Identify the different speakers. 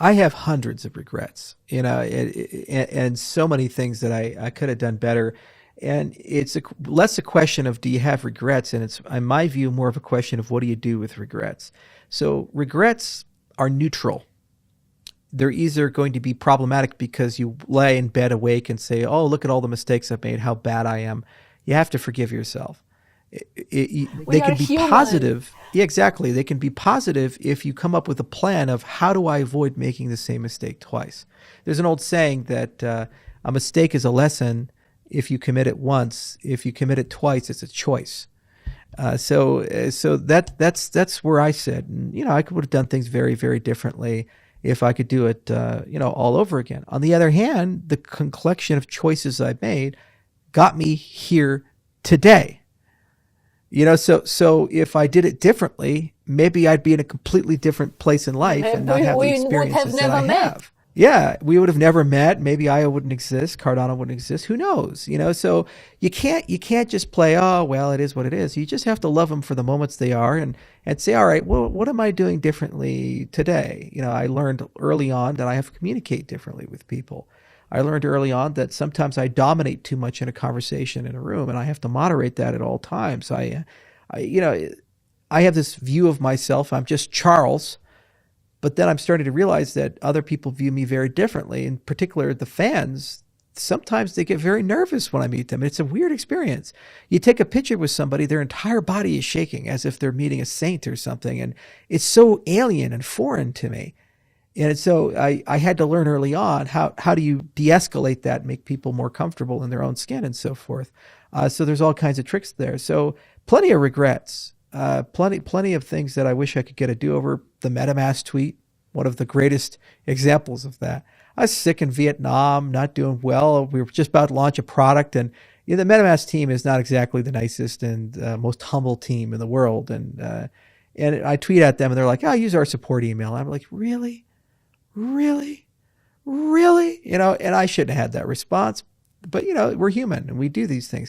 Speaker 1: I have hundreds of regrets, and so many things that I could have done better. And it's less a question of do you have regrets, and it's, in my view, more of a question of what do you do with regrets. So regrets are neutral. They're either going to be problematic because you lay in bed awake and say, oh, look at all the mistakes I've made, how bad I am. You have to forgive yourself. They
Speaker 2: We are
Speaker 1: can be
Speaker 2: human.
Speaker 1: positive. Yeah, exactly. They can be positive if you come up with a plan of how do I avoid making the same mistake twice. There's an old saying that a mistake is a lesson if you commit it once. If you commit it twice, it's a choice. So that's where I said, I could have done things very, very differently if I could do it, all over again. On the other hand, the collection of choices I made got me here today. So if I did it differently, maybe I'd be in a completely different place in life and not have the
Speaker 2: We would have
Speaker 1: experiences that I
Speaker 2: never met.
Speaker 1: have. Yeah, we would have never met. Maybe I wouldn't exist. Cardano wouldn't exist. Who knows? So you can't just play, oh, well, it is what it is. You just have to love them for the moments they are and say, all right, well, what am I doing differently today? I learned early on that I have to communicate differently with people. I learned early on that sometimes I dominate too much in a conversation in a room, and I have to moderate that at all times. I have this view of myself. I'm just Charles, but then I'm starting to realize that other people view me very differently. In particular, the fans. Sometimes they get very nervous when I meet them. It's a weird experience. You take a picture with somebody, their entire body is shaking as if they're meeting a saint or something, and it's so alien and foreign to me. And so I had to learn early on how do you de-escalate that, make people more comfortable in their own skin and so forth. So there's all kinds of tricks there. So plenty of regrets, plenty of things that I wish I could get a do-over. The MetaMask tweet, one of the greatest examples of that. I was sick in Vietnam, not doing well. We were just about to launch a product, and the MetaMask team is not exactly the nicest and most humble team in the world. And I tweet at them, and they're like, "Oh, use our support email." I'm like, "Really? Really? Really?" And I shouldn't have had that response. But, we're human and we do these things.